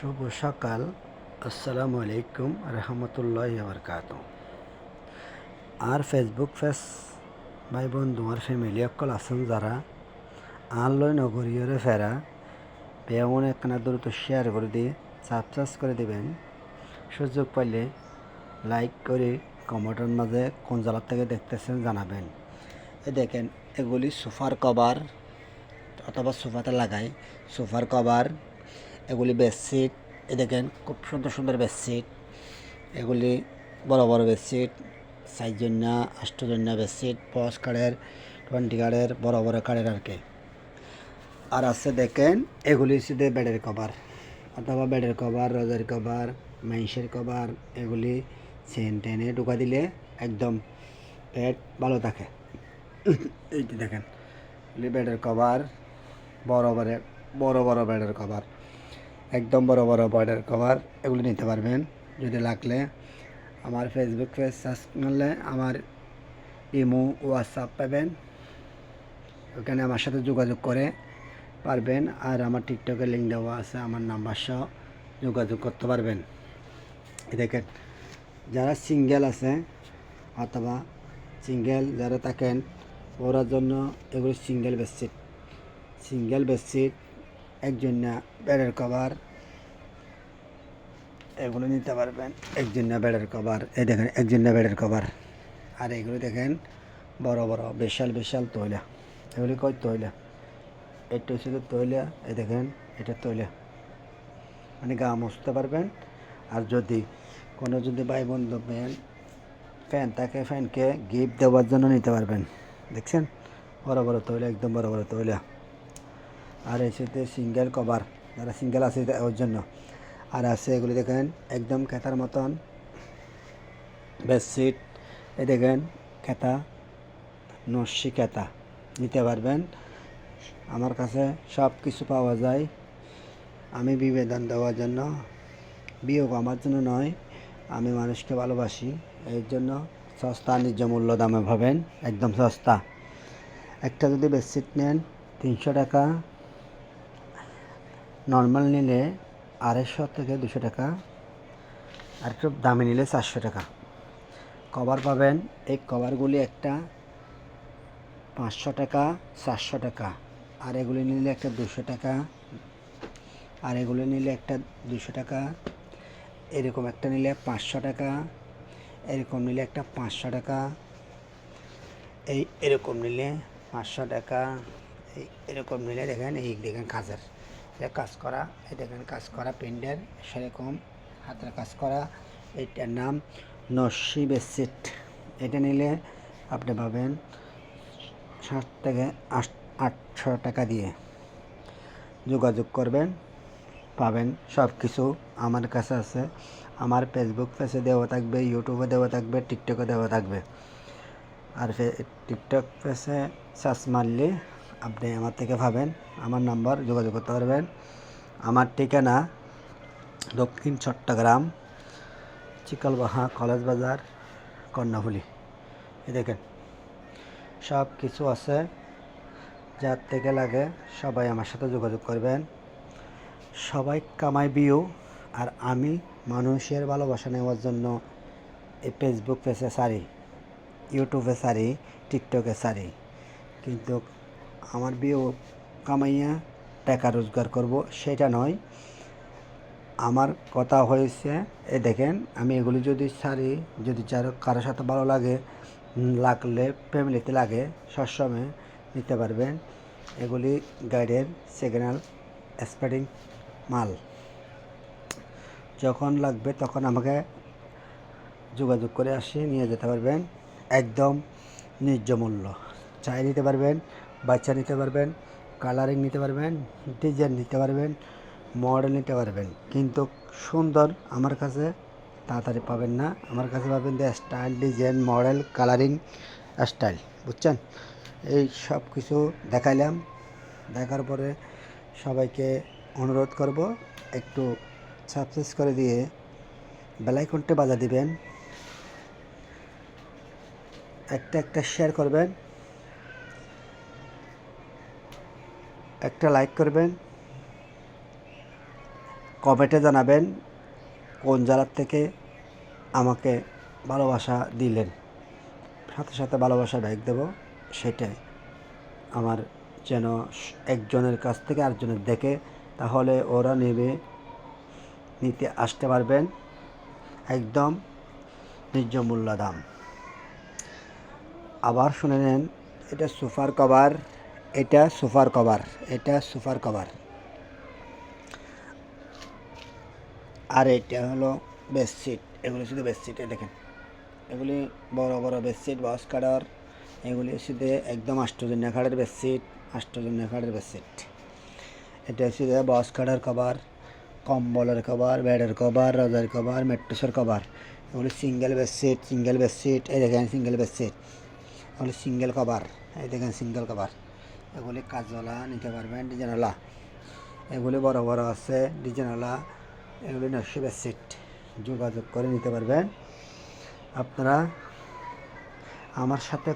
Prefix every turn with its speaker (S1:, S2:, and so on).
S1: শুভ সকাল। আসসালামু আলাইকুম রহমতুল্লাহি বারকাতুহু। আর ফেসবুক পেজ ভাই বন্ধু আর ফ্যামিলি অকল আছেন যারা আনলয় নগরীয়রে ফেরা পেমন একখানা দ্রুত শেয়ার করে দিয়ে সাবস্ক্রাইব করে দিবেন। সুযোগ পাইলে লাইক করে কমেন্টের মাঝে কোন জেলা থেকে দেখতেছেন জানাবেন। দেখেন, এগুলি সোফার কভার অথবা সোফাতে লাগাই সোফার কভার, এগুলি বেডশিট। দেখেন খুব সুন্দর সুন্দর বেডশিট, এগুলি বড় বড় বেডশিট, 4 জন্যা 8 জন্যা বেডশিট, 10 কাঠের 20 কাঠের বড় বড় কাঠের আর কি। আর আছে দেখেন, এগুলি শুধু বেডের কভার অথবা বেডের কভার, রজার কভার, মাইন্সের কভার। এগুলি চেন টেনে ঢুকা দিলে একদম পেট ভালো থাকে। এইটি দেখেন, এগুলি বেডের কভার, বড় বড় বড় বেডের কভার, একদম বড় বড় বেডের কভার। এগুলি নিতে পারবেন। যদি লাগলে আমার ফেসবুক পেজ সার্চ করলে আমার ইমো হোয়াটসঅ্যাপ পাবেন, ওখানে আমার সাথে যোগাযোগ করে পারবেন। আর আমার টিকটকের লিঙ্ক দেওয়া আছে, আমার নাম্বার সহ যোগাযোগ করতে পারবেন। দেখেন, যারা সিঙ্গেল আছে অথবা সিঙ্গেল যারা থাকেন ওরার জন্য এগুলো সিঙ্গেল বেডশিট, একজন্য বেডের কভার, এগুলো নিতে পারবেন। একজন্য বেডের কভার, এই দেখেন একজন্য বেডের কভার। আর এগুলো দেখেন বড় বড় বিশাল তৈলা, এগুলি কই তৈলা, এটা শুধু তৈলা। এই দেখেন এটা তৈলা, মানে গা মুছতে পারবেন। আর যদি কোনো ভাই বন্ধু ফ্যান থাকে, ফ্যানকে গিফট দেওয়ার জন্য নিতে পারবেন। দেখছেন বড় বড় তৈলা, একদম বড় বড় তৈলা। আর এই সাথে সিঙ্গেল কভার, যারা সিঙ্গেল আছে ওর জন্য। আর আছে এগুলি দেখেন একদম খেতার মতন বেডশিট। এই দেখেন খেতা, নস্যি খেতা নিতে পারবেন। আমার কাছে সব কিছু পাওয়া যায়। আমি বিবেদন দেওয়ার জন্য, বিয়োগ আমার জন্য নয়, আমি মানুষকে ভালোবাসি। এর জন্য সস্তা, ন্যায্য মূল্য দামে পাবেন, একদম সস্তা। একটা যদি বেডশিট নেন 300 টাকা, নর্মাল নিলে 250 থেকে 200 টাকা, আর একটু দামি নিলে 400 টাকা। কভার পাবেন, এই কভারগুলি একটা 500 টাকা, 400 টাকা। আর এগুলি নিলে একটা 200 টাকা, আর এগুলো নিলে একটা 200 টাকা। এরকম একটা নিলে 500 টাকা, এরকম নিলে একটা 500 টাকা, এরকম নিলে 500 টাকা, এরকম নিলে দেখেন দেখেন কাজের কাজ করা, এই দেখেন কাজ করা প্রিন্টের সেরকম হাতের কাজ করা। এইটার নাম নস্যি বেডশিট। এটা নিলে আপনি পাবেন 7 থেকে 800 টাকা দিয়ে। যোগাযোগ করবেন, পাবেন সব কিছু আমার কাছে আছে। আমার ফেসবুক পেজে দেওয়া থাকবে, ইউটিউবে দেওয়া থাকবে, টিকটকে দেওয়া থাকবে। আর টিকটক পেজে সার্চ মারলে আপনি আমার থেকে পাবেন, আমার নাম্বার যোগাযোগ করতে পারবেন। আমার ঠিকানা দক্ষিণ চট্টগ্রাম, চিকলবাহা কলেজ বাজার, কর্ণফুলি। এই দেখেন সব কিছু আছে, যার থেকে লাগে সবাই আমার সাথে যোগাযোগ করবেন। সবাই কামাই বিও, আর আমি মানুষের ভালোবাসা নেওয়ার জন্য এই ফেসবুক পেজে সারি, ইউটিউবে সারি, টিকটকে সারি। কিন্তু আমার বিও কামাইয়া টাকা রোজগার করব সেটা নয়। আমার কথা হয়েছে, এ দেখেন আমি এগুলি যদি সারি, যদি কারোর সাথে ভালো লাগে, লাগলে ফ্যামিলিতে লাগে, সবসময় নিতে পারবেন। এগুলি গাইডের সেকেন্ড হ্যান্ড স্পেডিং মাল। যখন লাগবে তখন আমাকে যোগাযোগ করে আসি, নিয়ে যেতে পারবেন। একদম ন্যায্য মূল্য। চাই নিতে পারবেন, বাচ্চা নিতে পারবেন, কালারিং নিতে পারবেন, ডিজাইন নিতে পারবেন, মডেল নিতে পারবেন। কিন্তু সুন্দর আমার কাছে তাড়াতাড়ি পাবেন না। আমার কাছে পাবেন যে style, design, model, colouring, style. বুঝছেন? এই সব কিছু দেখাইলাম। দেখার পরে সবাইকে অনুরোধ করব একটু সাবস্ক্রাইব করে দিয়ে বেল আইকনটা বাজা দিবেন, একটা শেয়ার করবেন, একটা লাইক করবেন। কমেন্টে জানাবেন কোন জেলার থেকে আমাকে ভালোবাসা দিলেন, সাথে সাথে ভালোবাসা ব্যাগ দেব। সেটাই আমার যেন একজনের কাছ থেকে আরেকজনের দেখে, তাহলে ওরা নিতে আসতে পারবেন একদম ন্যায্য মূল্য দাম। আবার শুনে নেন, এটা সোফার কভার, এটা সোফার কভার, এটা সোফার কভার, আর এটা হলো বেডশিট। এগুলি শুধু বেডশিট, দেখেন এগুলি বড় বড় বেডশিট, বক্স কাটার। এগুলি শুধু একদম আষ্টজনীয় খাটের বেডশিট, আষ্টজনীয় খাটের বেডশিট। এটা শুধু বক্স কাটার কভার, কম্বলের কভার, বেডের কভার, রজার কভার, ম্যাট্রেসের কভার। এগুলি সিঙ্গেল বেডশিট, সিঙ্গেল বেডশিট, এই দেখেন সিঙ্গেল বেডশিট। এগুলি সিঙ্গেল কভার, এই দেখেন সিঙ্গেল কভার। এগুলি কাজওয়ালা নিতে পারবেন, ডিজাইনওয়ালা। এগুলি বড় বড় আছে ডিজাইনওয়ালা, এগুলি নকশি বেডশিট। যোগাযোগ করে নিতে পারবেন। আপনারা আমার সাথে